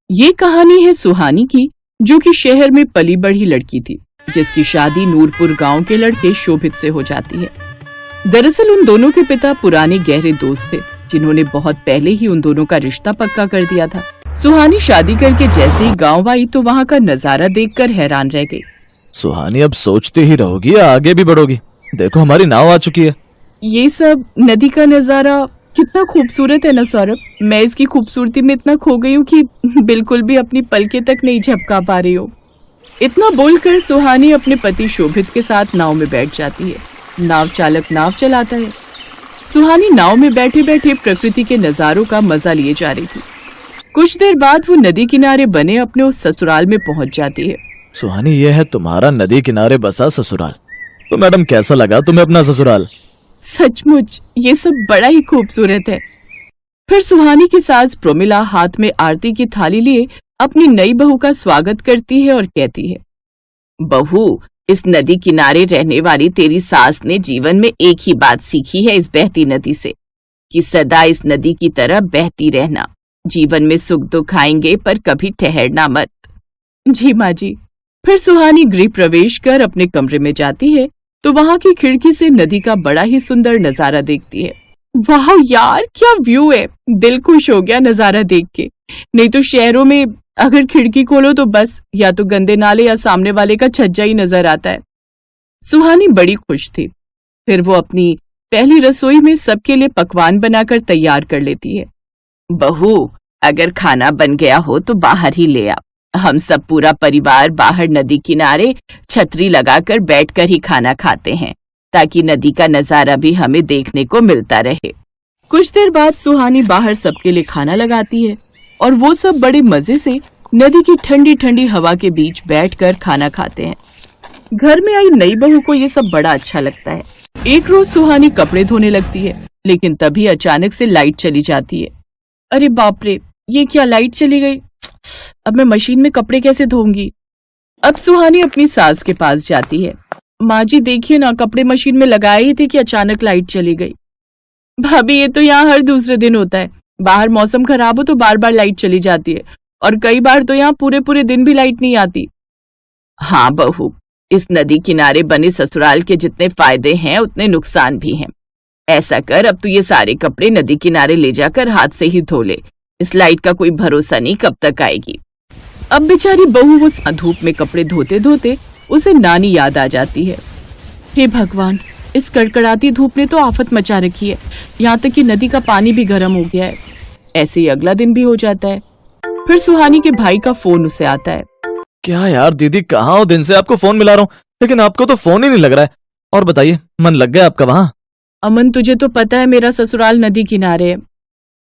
ये कहानी है सुहानी की, जो कि शहर में पली बढ़ी लड़की थी, जिसकी शादी नूरपुर गांव के लड़के शोभित से हो जाती है। दरअसल उन दोनों के पिता पुराने गहरे दोस्त थे, जिन्होंने बहुत पहले ही उन दोनों का रिश्ता पक्का कर दिया था। सुहानी शादी करके जैसे ही गांव आई तो वहाँ का नजारा देखकर हैरान रह गई। सुहानी अब सोचते ही रहोगी या आगे भी बढ़ोगी? देखो हमारी नाव आ चुकी है। ये सब नदी का नजारा कितना खूबसूरत है ना सौरभ। मैं इसकी खूबसूरती में इतना खो गई हूँ कि बिल्कुल भी अपनी पलकें तक नहीं झपका पा रही हूँ। इतना बोलकर सुहानी अपने पति शोभित के साथ नाव में बैठ जाती है। नाव चालक नाव चलाता है। सुहानी नाव में बैठे बैठे प्रकृति के नजारों का मजा लिए जा रही थी। कुछ देर बाद वो नदी किनारे बने अपने उस ससुराल में पहुंच जाती है। सुहानी, ये है तुम्हारा नदी किनारे बसा ससुराल। तो मैडम, कैसा लगा तुम्हें अपना ससुराल? सचमुच ये सब बड़ा ही खूबसूरत है। फिर सुहानी की सास प्रोमिला हाथ में आरती की थाली लिए अपनी नई बहू का स्वागत करती है और कहती है, बहू, इस नदी किनारे रहने वाली तेरी सास ने जीवन में एक ही बात सीखी है इस बहती नदी से, कि सदा इस नदी की तरह बहती रहना। जीवन में सुख दुख आएंगे पर कभी ठहरना मत। जी माँ जी। फिर सुहानी गृह प्रवेश कर अपने कमरे में जाती है तो वहाँ की खिड़की से नदी का बड़ा ही सुंदर नजारा देखती है। वाह यार, क्या व्यू है। दिल खुश हो गया नजारा देख के। नहीं तो शहरों में अगर खिड़की खोलो तो बस या तो गंदे नाले या सामने वाले का छज्जा ही नजर आता है। सुहानी बड़ी खुश थी। फिर वो अपनी पहली रसोई में सबके लिए पकवान बनाकर तैयार कर लेती है। बहू, अगर खाना बन गया हो तो बाहर ही ले आ। हम सब पूरा परिवार बाहर नदी किनारे छतरी लगाकर बैठकर ही खाना खाते हैं, ताकि नदी का नजारा भी हमें देखने को मिलता रहे। कुछ देर बाद सुहानी बाहर सबके लिए खाना लगाती है और वो सब बड़े मजे से नदी की ठंडी ठंडी हवा के बीच बैठकर खाना खाते हैं। घर में आई नई बहू को ये सब बड़ा अच्छा लगता है। एक रोज सुहानी कपड़े धोने लगती है, लेकिन तभी अचानक से लाइट चली जाती है। अरे बाप रे, ये क्या, लाइट चली गई। अब मैं मशीन में कपड़े कैसे धोऊंगी। अब सुहानी अपनी सास के पास जाती है। माँ जी देखिए ना, कपड़े मशीन में लगाए ही थे कि अचानक लाइट चली गई। भाभी, ये तो यहाँ हर दूसरे दिन होता है। बाहर मौसम खराब हो तो बार बार लाइट चली जाती है, और कई बार तो यहाँ पूरे पूरे दिन भी लाइट नहीं आती। हाँ बहू, इस नदी किनारे बने ससुराल के जितने फायदे हैं उतने नुकसान भी हैं। ऐसा कर, अब तू ये सारे कपड़े नदी किनारे ले जाकर हाथ से ही धो ले। इस लाइट का कोई भरोसा नहीं कब तक आएगी। अब बेचारी बहू वो धूप में कपड़े धोते धोते उसे नानी याद आ जाती है। हे भगवान, इस कड़कड़ाती धूप ने तो आफत मचा रखी है। यहाँ तक कि नदी का पानी भी गर्म हो गया है। ऐसे ही अगला दिन भी हो जाता है। फिर सुहानी के भाई का फोन उसे आता है। क्या यार दीदी, कहाँ हो? दिन से आपको फोन मिला रहा हूँ, लेकिन आपको तो फोन ही नहीं लग रहा है। और बताइए, मन लग गया आपका वहाँ? अमन, तुझे तो पता है मेरा ससुराल नदी किनारे है,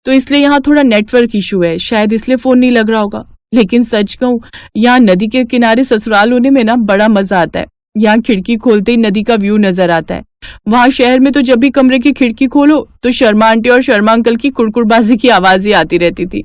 तो इसलिए यहाँ थोड़ा नेटवर्क इशू है, शायद इसलिए फोन नहीं लग रहा होगा। लेकिन सच कहूँ, यहाँ नदी के किनारे ससुराल होने में ना बड़ा मजा आता है। यहाँ खिड़की खोलते ही नदी का व्यू नजर आता है। वहाँ शहर में तो जब भी कमरे की खिड़की खोलो तो शर्मा आंटी और शर्मा अंकल की कुड़कुड़बाजी की आवाज ही आती रहती थी।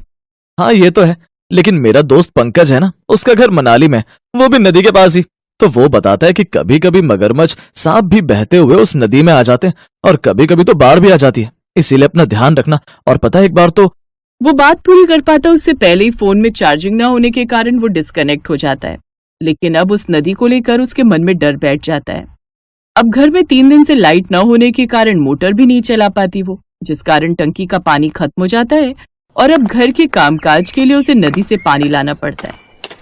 हाँ ये तो है, लेकिन मेरा दोस्त पंकज है ना, उसका घर मनाली में, वो भी नदी के पास ही। तो वो बताता है कि कभी कभी मगरमच्छ, सांप भी बहते हुए उस नदी में आ जाते हैं, और कभी कभी तो बाढ़ भी आ जाती है। इसीलिए अपना ध्यान रखना। और पता है, एक बार तो वो बात पूरी कर पाता उससे पहले ही फोन में चार्जिंग न होने के कारण वो डिस्कनेक्ट हो जाता है। लेकिन अब उस नदी को लेकर उसके मन में डर बैठ जाता है। अब घर में 3 दिन से लाइट न होने के कारण मोटर भी नहीं चला पाती वो, जिस कारण टंकी का पानी खत्म हो जाता है और अब घर के कामकाज के लिए उसे नदी से पानी लाना पड़ता है।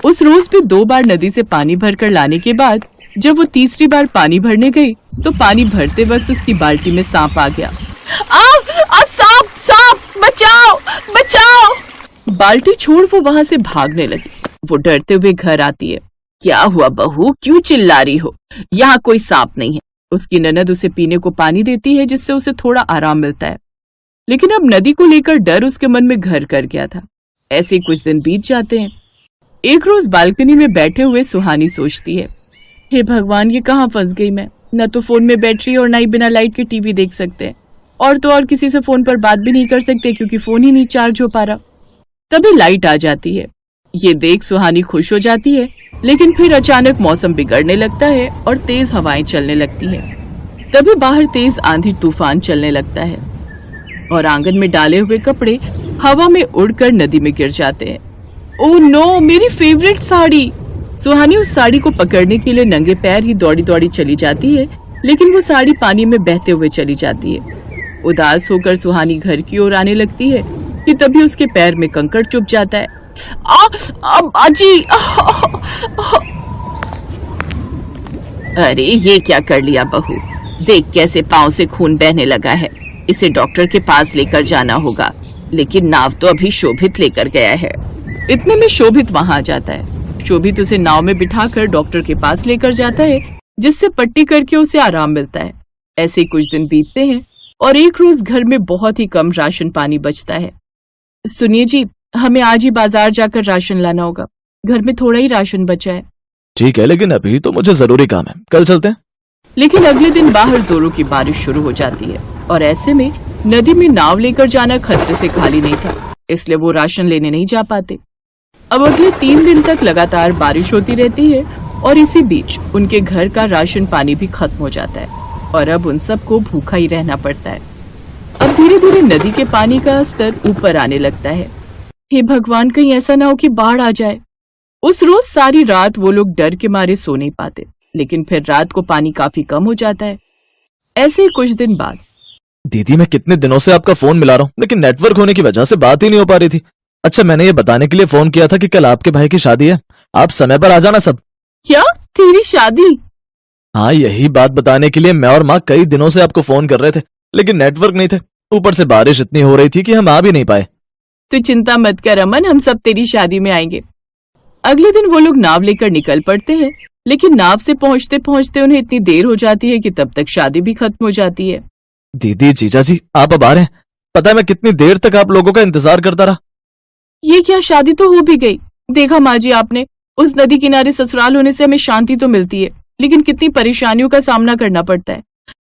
उस रोज भी 2 बार नदी से पानी भरकर लाने के बाद जब वो तीसरी बार पानी भरने गई तो पानी भरते वक्त उसकी बाल्टी में सांप आ गया। सांप, सांप, बचाओ, बचाओ। बाल्टी छोड़ वो वहाँ से भागने लगी। वो डरते हुए घर आती है। क्या हुआ बहू, क्यों चिल्ला रही हो? यहाँ कोई सांप नहीं है। उसकी ननद उसे पीने को पानी देती है, जिससे उसे थोड़ा आराम मिलता है। लेकिन अब नदी को लेकर डर उसके मन में घर कर गया था। ऐसे कुछ दिन बीत जाते हैं। एक रोज बालकनी में बैठे हुए सुहानी सोचती है, हे भगवान, ये कहाँ फंस गई मैं। न तो फोन में बैटरी और न ही बिना लाइट के टीवी देख सकते हैं, और तो और किसी से फोन पर बात भी नहीं कर सकते क्योंकि फोन ही नहीं चार्ज हो पा रहा। तभी लाइट आ जाती है। ये देख सुहानी खुश हो जाती है, लेकिन फिर अचानक मौसम बिगड़ने लगता है और तेज हवाएं चलने लगती हैं। तभी बाहर तेज आंधी तूफान चलने लगता है और आंगन में डाले हुए कपड़े हवा में उड़कर नदी में गिर जाते हैं। ओह नो, मेरी फेवरेट साड़ी। सुहानी उस साड़ी को पकड़ने के लिए नंगे पैर ही दौड़ी दौड़ी चली जाती है, लेकिन वो साड़ी पानी में बहते हुए चली जाती है। उदास होकर सुहानी घर की ओर आने लगती है कि तभी उसके पैर में कंकड़ चुभ जाता है। बाजी! अरे ये क्या कर लिया बहू, देख कैसे पांव से खून बहने लगा है। इसे डॉक्टर के पास लेकर जाना होगा, लेकिन नाव तो अभी शोभित लेकर गया है। इतने में शोभित वहां आ जाता है। शोभित उसे नाव में बिठाकर डॉक्टर के पास लेकर जाता है, जिससे पट्टी करके उसे आराम मिलता है। ऐसे ही कुछ दिन बीतते हैं और एक रोज घर में बहुत ही कम राशन पानी बचता है। सुनिए जी, हमें आज ही बाजार जाकर राशन लाना होगा, घर में थोड़ा ही राशन बचा है। ठीक है, लेकिन अभी तो मुझे जरूरी काम है, कल चलते हैं। लेकिन अगले दिन बाहर जोरों की बारिश शुरू हो जाती है और ऐसे में नदी में नाव लेकर जाना खतरे से खाली नहीं था, इसलिए वो राशन लेने नहीं जा पाते। अब अगले 3 दिन तक लगातार बारिश होती रहती है और इसी बीच उनके घर का राशन पानी भी खत्म हो जाता है और अब उन सबको भूखा ही रहना पड़ता है। अब धीरे धीरे नदी के पानी का स्तर ऊपर आने लगता है। हे भगवान, कहीं ऐसा ना हो कि बाढ़ आ जाए। उस रोज सारी रात वो लोग डर के मारे सो नहीं पाते, लेकिन फिर रात को पानी काफी कम हो जाता है। ऐसे ही कुछ दिन बाद, दीदी मैं कितने दिनों से आपका फोन मिला रहा हूँ, लेकिन नेटवर्क होने की वजह से बात ही नहीं हो पा रही थी। अच्छा, मैंने ये बताने के लिए फोन किया था कि कल आपके भाई की शादी है, आप समय पर आ जाना सब। क्या तेरी शादी? हाँ, यही बात बताने के लिए मैं और माँ कई दिनों से आपको फोन कर रहे थे, लेकिन नेटवर्क नहीं थे। ऊपर से बारिश इतनी हो रही थी कि हम आ भी नहीं पाए। तू चिंता मत कर अमन, हम सब तेरी शादी में आएंगे। अगले दिन वो लोग नाव लेकर निकल पड़ते हैं, लेकिन नाव से पहुंचते पहुंचते उन्हें इतनी देर हो जाती है कि तब तक शादी भी खत्म हो जाती है। दीदी, जीजा जी, आप अब आ रहे हैं? पता है मैं कितनी देर तक आप लोगों का इंतजार करता रहा। ये क्या, शादी तो हो भी गई। देखा माँ जी आपने, उस नदी किनारे ससुराल होने से हमें शांति तो मिलती है, लेकिन कितनी परेशानियों का सामना करना पड़ता है।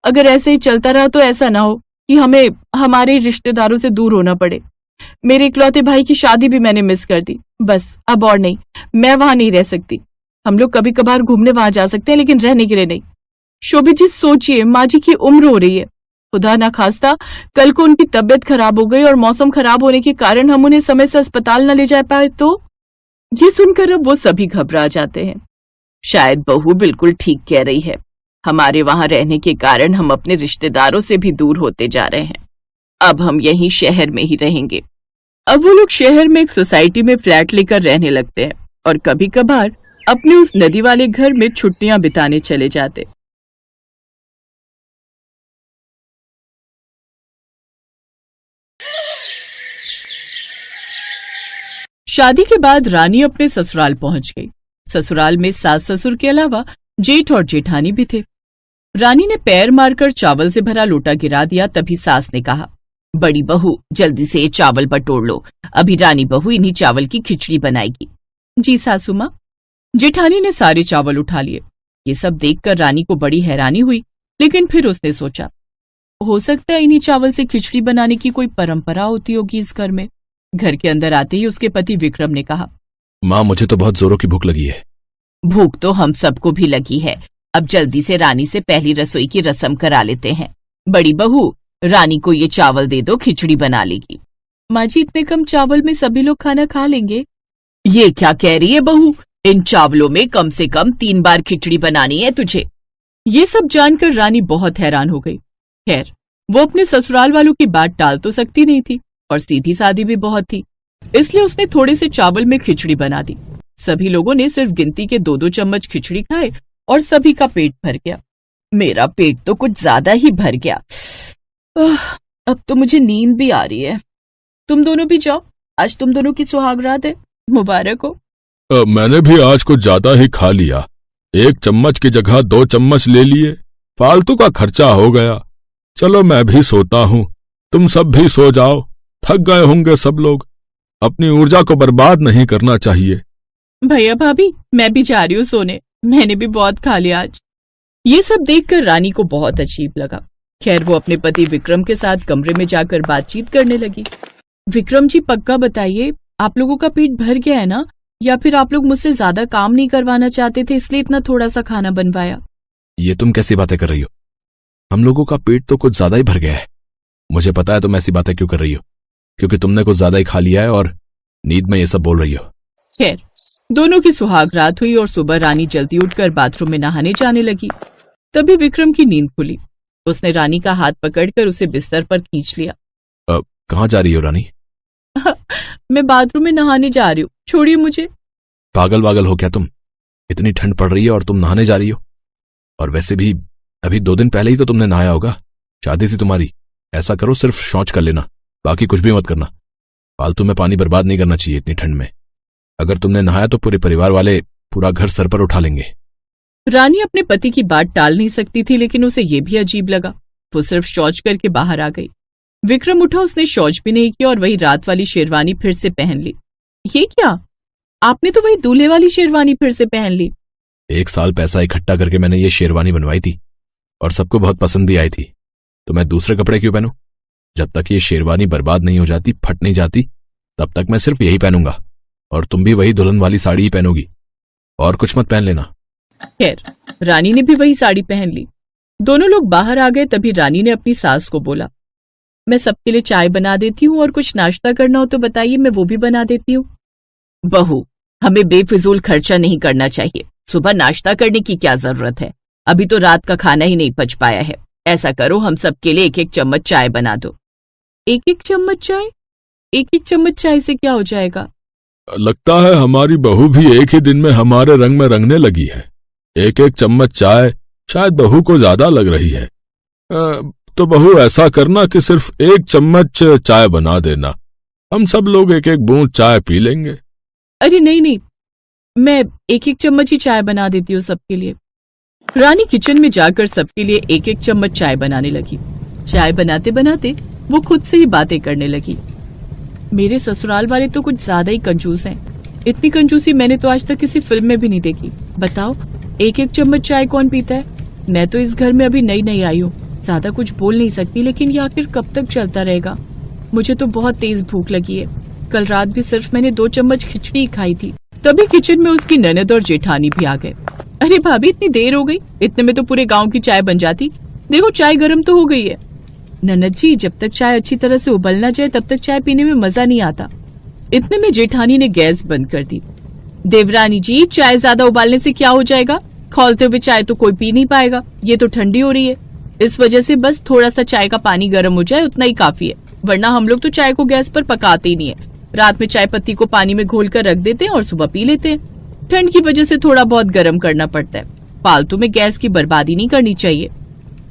अगर ऐसे ही चलता रहा तो ऐसा ना हो कि हमें हमारे रिश्तेदारों से दूर होना पड़े। मेरे इकलौते भाई की शादी भी मैंने मिस कर दी। बस अब और नहीं, मैं वहां नहीं रह सकती। हम लोग कभी कभार घूमने वहां जा सकते हैं, लेकिन रहने के लिए नहीं। शोभित जी सोचिए, माँ जी की उम्र हो रही है। खुदा ना खास्ता कल को उनकी तबीयत खराब हो गई और मौसम खराब होने के कारण हम उन्हें समय से अस्पताल न ले जा पाए तो। ये सुनकर अब वो सभी घबरा जाते हैं। शायद बहू बिल्कुल ठीक कह रही है, हमारे वहां रहने के कारण हम अपने रिश्तेदारों से भी दूर होते जा रहे हैं। अब हम यहीं शहर में ही रहेंगे। अब वो लोग शहर में एक सोसाइटी में फ्लैट लेकर रहने लगते हैं और कभी कभार अपने उस नदी वाले घर में छुट्टियां बिताने चले जाते। शादी के बाद रानी अपने ससुराल पहुंच गई। ससुराल में सास ससुर के अलावा जेठ और जेठानी भी थे। रानी ने पैर मारकर चावल से भरा लोटा गिरा दिया, तभी सास ने कहा, बड़ी बहू जल्दी से ये चावल बटोर लो, अभी रानी बहू इन्हीं चावल की खिचड़ी बनाएगी। जी सासू माँ। जेठानी ने सारे चावल उठा लिए। ये सब देखकर रानी को बड़ी हैरानी हुई, लेकिन फिर उसने सोचा, हो सकता है इन्हीं चावल से खिचड़ी बनाने की कोई परंपरा होती होगी इस घर में। घर के अंदर आते ही उसके पति विक्रम ने कहा, माँ मुझे तो बहुत जोरों की भूख लगी है। भूख तो हम सबको भी लगी है, अब जल्दी से रानी से पहली रसोई की रस्म करा लेते हैं। बड़ी बहू रानी को ये चावल दे दो, खिचड़ी बना लेगी। माँ जी इतने कम चावल में सभी लोग खाना खा लेंगे? ये क्या कह रही है बहू, इन चावलों में कम से कम 3 बार खिचड़ी बनानी है तुझे। ये सब जानकर रानी बहुत हैरान हो गई। खैर वो अपने ससुराल वालों की बात टाल तो सकती नहीं थी और सीधी सादी भी बहुत थी, इसलिए उसने थोड़े से चावल में खिचड़ी बना दी। सभी लोगों ने सिर्फ गिनती के 2-2 चम्मच खिचड़ी खाए और सभी का पेट भर गया। मेरा पेट तो कुछ ज्यादा ही भर गया। अब तो मुझे नींद भी आ रही है। तुम दोनों भी जाओ, आज तुम दोनों की सुहागरात है, मुबारक हो। मैंने भी आज कुछ ज्यादा ही खा लिया, 1 चम्मच की जगह 2 चम्मच ले लिए, फालतू का खर्चा हो गया। चलो मैं भी सोता हूँ, तुम सब भी सो जाओ, थक गए होंगे सब लोग। अपनी ऊर्जा को बर्बाद नहीं करना चाहिए। भैया भाभी मैं भी जा रही हूँ सोने, मैंने भी बहुत खा लिया आज। ये सब देखकर रानी को बहुत अजीब लगा। खैर वो अपने पति विक्रम के साथ कमरे में जाकर बातचीत करने लगी। विक्रम जी पक्का बताइए, आप लोगों का पेट भर गया है ना, या फिर आप लोग मुझसे ज्यादा काम नहीं करवाना चाहते थे इसलिए इतना थोड़ा सा खाना बनवाया? ये तुम कैसी बातें कर रही हो? हम लोगों का पेट तो कुछ ज्यादा ही भर गया है। मुझे पता है तुम ऐसी बातें क्यों कर रही हो, क्योंकि तुमने कुछ ज्यादा ही खा लिया है और नींद में ये सब बोल रही हो। खैर, दोनों की सुहाग रात हुई और सुबह रानी जल्दी उठकर बाथरूम में नहाने जाने लगी। तभी विक्रम की नींद खुली। उसने रानी का हाथ पकड़कर उसे बिस्तर पर खींच लिया। कहाँ जा रही हो रानी? मैं बाथरूम में नहाने जा रही हूँ, छोड़िए मुझे। पागल वागल हो क्या तुम? इतनी ठंड पड़ रही है और तुम नहाने जा रही हो? और वैसे भी अभी 2 दिन पहले ही तो तुमने नहाया होगा, शादी थी तुम्हारी। ऐसा करो, सिर्फ शौच कर लेना, बाकी कुछ भी मत करना। फालतू में पानी बर्बाद नहीं करना चाहिए इतनी ठंड में। अगर तुमने नहाया तो पूरे परिवार वाले पूरा घर सर पर उठा लेंगे। रानी अपने पति की बात टाल नहीं सकती थी, लेकिन उसे ये भी अजीब लगा। वो सिर्फ शौच करके बाहर आ गई। विक्रम उठा, उसने शौच भी नहीं किया और वही रात वाली शेरवानी फिर से पहन ली। ये क्या? आपने तो वही दूल्हे वाली शेरवानी फिर से पहन ली। 1 साल पैसा इकट्ठा करके मैंने ये शेरवानी बनवाई थी और सबको बहुत पसंद भी आई थी, तो मैं दूसरे कपड़े क्यों पहनूं? जब तक ये शेरवानी बर्बाद नहीं हो जाती, फट नहीं जाती, तब तक मैं सिर्फ यही पहनूंगा। और तुम भी वही दुल्हन वाली साड़ी ही पहनोगी, और कुछ मत पहन लेना। खैर, रानी ने भी वही साड़ी पहन ली। दोनों लोग बाहर आ गए। तभी रानी ने अपनी सास को बोला, मैं सबके लिए चाय बना देती हूँ और कुछ नाश्ता करना हो तो बताइए, मैं वो भी बना देती हूँ। बहू, हमें बेफिजूल खर्चा नहीं करना चाहिए। सुबह नाश्ता करने की क्या जरूरत है? अभी तो रात का खाना ही नहीं पच पाया है। ऐसा करो, हम सबके लिए 1-1 चम्मच चाय बना दो। 1-1 चम्मच चाय? 1-1 चम्मच चाय से क्या हो जाएगा? लगता है हमारी बहू भी एक ही दिन में हमारे रंग में रंगने लगी है। 1-1 चम्मच चाय शायद बहू को ज्यादा लग रही है। तो बहू ऐसा करना कि सिर्फ 1 चम्मच चाय बना देना, हम सब लोग 1-1 बूंद चाय पी लेंगे। अरे नहीं, मैं 1-1 चम्मच ही चाय बना देती हूँ सबके लिए। रानी किचन में जाकर सबके लिए 1-1 चम्मच चाय बनाने लगी। चाय बनाते बनाते वो खुद से ही बातें करने लगी। मेरे ससुराल वाले तो कुछ ज्यादा ही कंजूस हैं। इतनी कंजूसी मैंने तो आज तक किसी फिल्म में भी नहीं देखी। बताओ, 1-1 चम्मच चाय कौन पीता है? मैं तो इस घर में अभी नई आई हूँ, ज्यादा कुछ बोल नहीं सकती, लेकिन ये आखिर कब तक चलता रहेगा? मुझे तो बहुत तेज भूख लगी है। कल रात भी सिर्फ मैंने 2 चम्मच खिचड़ी खाई थी। तभी किचन में उसकी ननद और जेठानी भी आ गए। अरे भाभी, इतनी देर हो गई? इतने में तो पूरे गांव की चाय बन जाती। देखो, चाय गर्म तो हो गई है। ननद जी, जब तक चाय अच्छी तरह से उबल ना जाए तब तक चाय पीने में मजा नहीं आता। इतने में जेठानी ने गैस बंद कर दी। देवरानी जी, चाय ज्यादा उबालने से क्या हो जाएगा? खौलते हुए चाय तो कोई पी नहीं पाएगा। ये तो ठंडी हो रही है, इस वजह से बस थोड़ा सा चाय का पानी गर्म हो जाए, उतना ही काफी है। वरना हम लोग तो चाय को गैस पर पकाते ही नहीं है। रात में चाय पत्ती को पानी में घोल कर रख देते हैं और सुबह पी लेते हैं। ठंड की वजह से थोड़ा बहुत गर्म करना पड़ता है। फालतू में गैस की बर्बादी नहीं करनी चाहिए।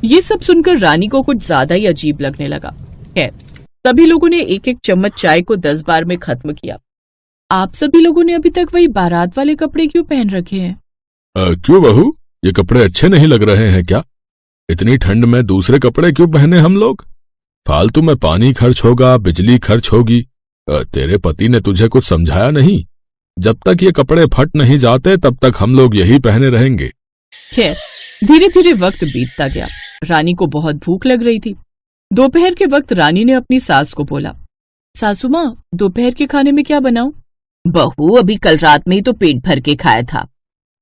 ये सब सुनकर रानी को कुछ ज्यादा ही अजीब लगने लगा। खैर, सभी लोगों ने 1-1 चम्मच चाय को 10 बार में खत्म किया। आप सभी लोगों ने अभी तक वही बारात वाले कपड़े क्यों पहन रखे हैं? क्यों बहू, ये कपड़े अच्छे नहीं लग रहे हैं क्या? इतनी ठंड में दूसरे कपड़े क्यों पहने हम लोग? फालतू में पानी खर्च होगा, बिजली खर्च होगी। तेरे पति ने तुझे कुछ समझाया नहीं? जब तक ये कपड़े फट नहीं जाते तब तक हम लोग यही पहने रहेंगे। खैर, धीरे धीरे वक्त बीतता गया। रानी को बहुत भूख लग रही थी। दोपहर के वक्त रानी ने अपनी सास को बोला, सासू माँ, दोपहर के खाने में क्या बनाऊं? बहू, अभी कल रात में ही तो पेट भर के खाया था।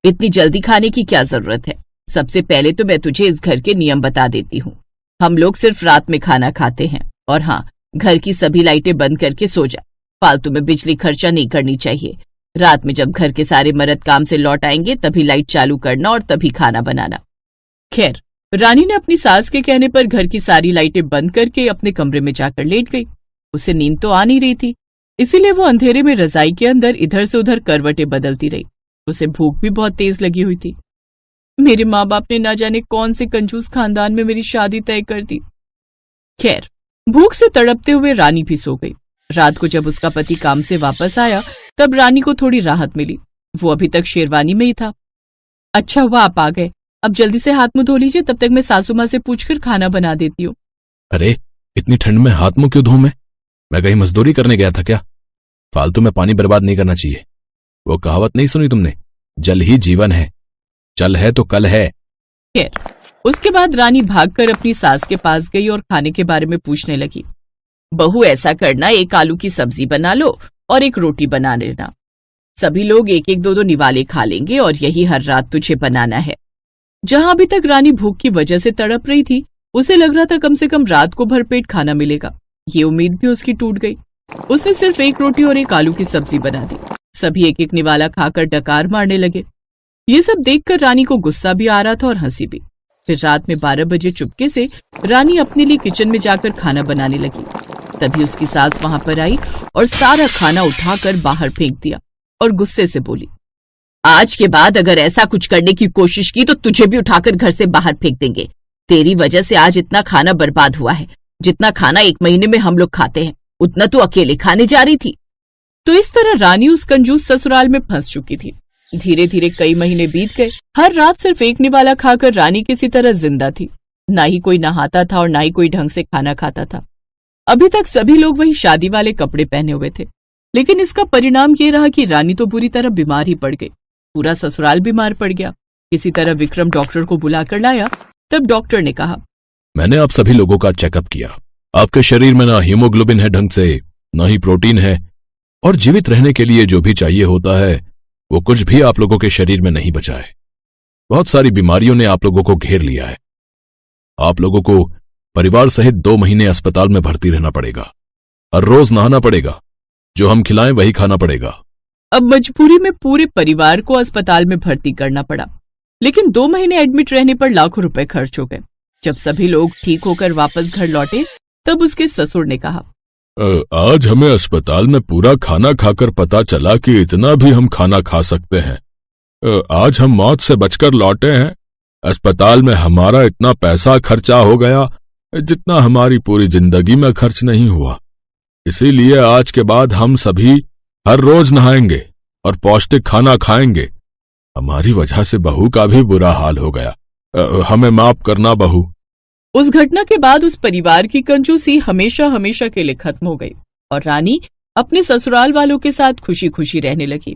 इतनी जल्दी खाने की क्या जरूरत है? सबसे पहले तो मैं तुझे इस घर के नियम बता देती हूँ। हम लोग सिर्फ रात में खाना खाते हैं। और हाँ, घर की सभी लाइटें बंद करके सो जा। फालतू में बिजली खर्चा नहीं करनी चाहिए। रात में जब घर के सारे मर्द काम से लौट आएंगे तभी लाइट चालू करना और तभी खाना बनाना। खैर, रानी ने अपनी सास के कहने पर घर की सारी लाइटें बंद करके अपने कमरे में जाकर लेट गई। उसे नींद तो आ नहीं रही थी, इसीलिए वो अंधेरे में रजाई के अंदर इधर से उधर करवटें बदलती रही। उसे भूख भी बहुत तेज लगी हुई थी। मेरे माँ बाप ने ना जाने कौन से कंजूस खानदान में मेरी शादी तय कर दी। खैर, भूख से तड़पते हुए रानी भी सो गई। रात को जब उसका पति काम से वापस आया तब रानी को थोड़ी राहत मिली। वो अभी तक शेरवानी में ही था। अच्छा हुआ आप आ गए। अब जल्दी से हाथ मुंह धो लीजिए, तब तक मैं सासू माँ से पूछकर खाना बना देती हूँ। अरे, इतनी ठंड में हाथ मुंह क्यों धोऊं मैं कहीं मजदूरी करने गया था क्या? फालतू में पानी बर्बाद नहीं करना चाहिए। वो कहावत नहीं सुनी तुमने, जल ही जीवन है, चल है तो कल है। खैर, उसके बाद रानी भागकर अपनी सास के पास गई और खाने के बारे में पूछने लगी। बहू, ऐसा करना, 1 आलू की सब्जी बना लो और 1 रोटी बना लेना। सभी लोग 1-1 2-2 निवाले खा लेंगे और यही हर रात तुझे बनाना है। जहां अभी तक रानी भूख की वजह से तड़प रही थी, उसे लग रहा था कम से कम रात को भरपेट खाना मिलेगा। ये उम्मीद भी उसकी टूट गई। उसने सिर्फ 1 रोटी और 1 आलू की सब्जी बना दी। सभी एक एक निवाला खाकर डकार मारने लगे। ये सब देखकर रानी को गुस्सा भी आ रहा था और हंसी भी। फिर रात में 12 बजे चुपके से रानी अपने लिए किचन में जाकर खाना बनाने लगी। तभी उसकी सास वहां पर आई और सारा खाना उठाकर बाहर फेंक दिया और गुस्से से बोली, आज के बाद अगर ऐसा कुछ करने की कोशिश की तो तुझे भी उठाकर घर से बाहर फेंक देंगे। तेरी वजह से आज इतना खाना बर्बाद हुआ है। जितना खाना 1 महीने में हम लोग खाते हैं उतना तू अकेले खाने जा रही थी। तो इस तरह रानी उस कंजूस ससुराल में फंस चुकी थी। धीरे धीरे कई महीने बीत गए। हर रात सिर्फ एक निवाला खाकर रानी किसी तरह जिंदा थी। ना ही कोई नहाता था और ना ही कोई ढंग से खाना खाता था। अभी तक सभी लोग वही शादी वाले कपड़े पहने हुए थे, लेकिन इसका परिणाम ये रहा कि रानी तो बुरी तरह बीमार ही पड़ गई। पूरा ससुराल बीमार पड़ गया। किसी तरह विक्रम डॉक्टर को बुलाकर लाया। तब डॉक्टर ने कहा, मैंने आप सभी लोगों का चेकअप किया। आपके शरीर में ना हीमोग्लोबिन है ढंग से, ना ही प्रोटीन है, और जीवित रहने के लिए जो भी चाहिए होता है वो कुछ भी आप लोगों के शरीर में नहीं बचा है। बहुत सारी बीमारियों ने आप लोगों को घेर लिया है। आप लोगों को परिवार सहित 2 महीने अस्पताल में भर्ती रहना पड़ेगा। हर रोज नहाना पड़ेगा। जो हम खिलाएं वही खाना पड़ेगा। अब मजबूरी में पूरे परिवार को अस्पताल में भर्ती करना पड़ा, लेकिन 2 महीने एडमिट रहने पर लाखों रुपए खर्च हो गए। जब सभी लोग ठीक होकर वापस घर लौटे तब उसके ससुर ने कहा, आज हमें अस्पताल में पूरा खाना खाकर पता चला कि इतना भी हम खाना खा सकते हैं। आज हम मौत से बचकर लौटे हैं। अस्पताल में हमारा इतना पैसा खर्चा हो गया जितना हमारी पूरी जिंदगी में खर्च नहीं हुआ। इसीलिए आज के बाद हम सभी हर रोज नहाएंगे और पौष्टिक खाना खाएंगे। हमारी वजह से बहू का भी बुरा हाल हो गया। हमें माफ करना बहू। उस घटना के बाद उस परिवार की कंजूसी हमेशा हमेशा के लिए खत्म हो गई और रानी अपने ससुराल वालों के साथ खुशी खुशी रहने लगी।